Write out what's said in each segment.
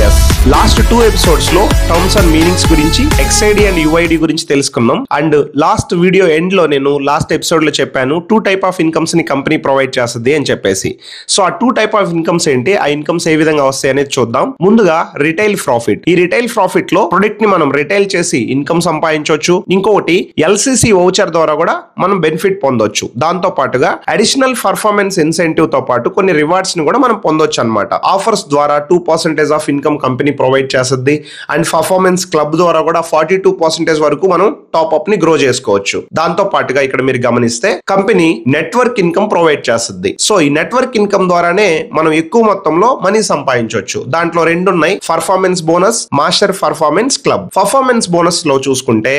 Yes last 2 episodes లో terms and meanings గురించి XID and UID గురించి తెలుసుకున్నాం. అండ్ లాస్ట్ వీడియో ఎండ్ లో నేను లాస్ట్ ఎపిసోడ్ లో చెప్పాను 2 టైప్ ఆఫ్ ఇన్కమ్స్ ని కంపెనీ ప్రొవైడ్ చేస్తుంది అని చెప్పేసి. సో ఆ 2 టైప్ ఆఫ్ ఇన్కమ్స్ ఏంటి, ఆ ఇన్కమ్స్ ఏ విధంగా వస్తాయి అనేది చూద్దాం. ముందుగా రిటైల్ ప్రాఫిట్. ఈ రిటైల్ ప్రాఫిట్ లో ప్రొడక్ట్ ని మనం రిటైల్ చేసి ఇన్కమ్ సంపాదించవచ్చు. ఇంకొకటి LCC వౌచర్ ద్వారా కూడా మనం బెనిఫిట్ పొందొచ్చు. దాంతో పాటుగా అడిషనల్ పర్ఫార్మెన్స్ ఇన్సెంటివ్ తో పాటు కొన్ని రివార్డ్స్ ని కూడా మనం పొందొచ్చు అన్నమాట. ఆఫర్స్ ద్వారా 2% ఆఫ్ ఇన్కమ్ కంపెనీ ప్రొవైడ్ చేస్తుంది. అండ్ పర్ఫార్మెన్స్ క్లబ్ ద్వారా కూడా 42% వరకు మనం టాప్ అప్ ని గ్రో చేసుకోవచ్చు. దాంతో పాటుగా ఇక్కడ మీరు గమనిస్తే కంపెనీ నెట్వర్క్ ఇన్కమ్ ప్రొవైడ్ చేస్తుంది. సో ఈ నెట్వర్క్ ఇన్కమ్ ద్వారానే మనం ఎక్కువ మొత్తంలో మనీ సంపాదించవచ్చు. దాంట్లో 2 ఉన్నాయి, performance bonus, master performance club. Performance bonus చూసుకుంటే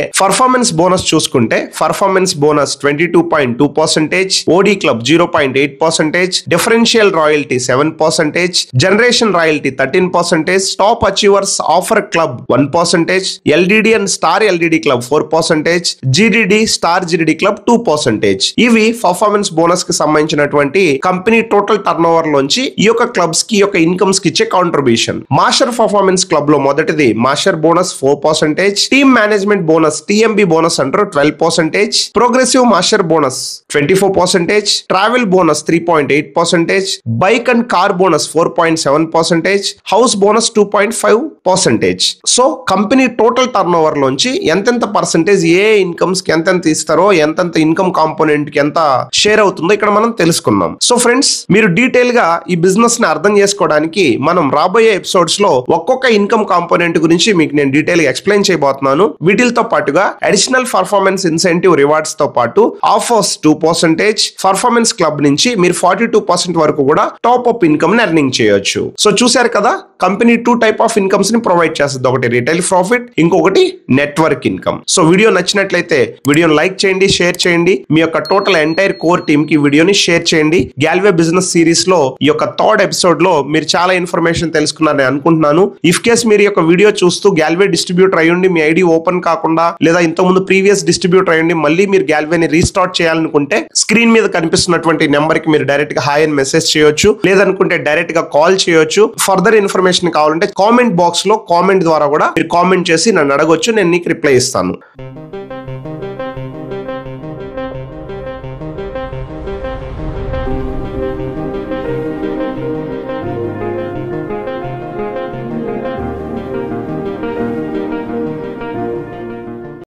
performance bonus 22.2%, OD club 0.8%, differential royalty 7%, generation royalty 13%, top achievers offer club 1%, LDD and star LDD club 4%, GDD star GDD club 2%. ఇవి performance bonus కి సంబంధించినటువంటి company total turn over లోంచి ఈ యొక్క clubs కి యొక్క incomes కి ఇచ్చే కాంట్రిబ్యూషన్. మాస్టర్ పర్ఫార్మెన్స్ క్లబ్ లో మొదటిది master bonus 4%, team management bonus TMB bonus అంటారు 12%, progressive master bonus 24%, travel bonus 3.8%, bike and car bonus 4.7%, house bonus 2.5%. So company total turn over లోంచి ఎంతెంత పర్సెంటేజ్ ఏ ఇన్కమ్స్ కి ఎంతెంత ఇస్తారో, ఎంతెంత ఇన్కమ్ కాంపోనెంట్ కి ఎంత షేర్ అవుతుందో ఇక్కడ మనం తెలుసుకుందాం. సో ఫ్రెండ్స్, మీరు డీటెయిల్ గా ఈ బిజినెస్ ని అర్థం చేసుకోవడానికి మనం రాబోయే ఎపిసోడ్స్ లో ఒక్కొక్క ఇన్కమ్ కాంపోనెంట్ గురించి మీకు నేను డీటెయిల్ గా ఎక్స్ప్లెయిన్ చేయబోతున్నాను. వీటితో పాటుగా అడిషనల్ పర్ఫార్మెన్స్ ఇన్సెంటివ్ రివార్డ్స్ తో పాటు ఆఫర్స్ 2%, పర్ఫార్మెన్స్ క్లబ్ నుంచి మీరు 42% వరకు కూడా టాప్ అప్ ఇన్కమ్ ని ఎర్నింగ్ చేయొచ్చు. సో చూసారు కదా, కంపెనీ 2 టైప్ ఆఫ్ ఇన్కమ్స్ ని ప్రొవైడ్ చేస్తుంది. ఒకటి రిటైల్ ప్రాఫిట్, ఇంకొకటి నెట్వర్క్ ఇన్కమ్. సో వీడియో నచ్చినట్లయితే వీడియోని లైక్ చేయండి, షేర్ చేయండి. మీ యొక్క టోటల్ ఎంటైర్ కోర్ టీమ్ కి వీడియోని షేర్ చేయండి. గ్యాల్వే బిజినెస్ సిరీస్ లో ఈ యొక్క 3rd ఎపిసోడ్ లో మీరు చాలా ఇన్ఫర్మేషన్ తెలుసుకున్నారని అనుకుంటున్నాను. ఇఫ్ కేస్ మీరు ఈ యొక్క వీడియో చూస్తూ గ్యాల్వే డిస్ట్రిబ్యూటర్ అయ్యండి, మీ ఐడి ఓపెన్ కాకుండా, లేదా ఇంతకుముందు ప్రీవియస్ డిస్ట్రిబ్యూటర్ అయ్యండి, మళ్ళీ మీరు గ్యాల్వేని రీస్టార్ట్ చేయాలనుకుంటే స్క్రీన్ మీద కనిపిస్తున్నటువంటి నెంబర్ కి మీరు డైరెక్ట్ గా హాయ్ అని మెసేజ్ చేయొచ్చు, లేదనుకుంటే డైరెక్ట్ గా కాల్ చేయొచ్చు. ఫర్దర్ ఇన్ఫర్మేషన్ కావాలంటే కామెంట్ బాక్స్ లో కామెంట్ ద్వారా కూడా మీరు కామెంట్ చేసి నన్ను అడగొచ్చు, నేను నీకు రిప్లై ఇస్తాను.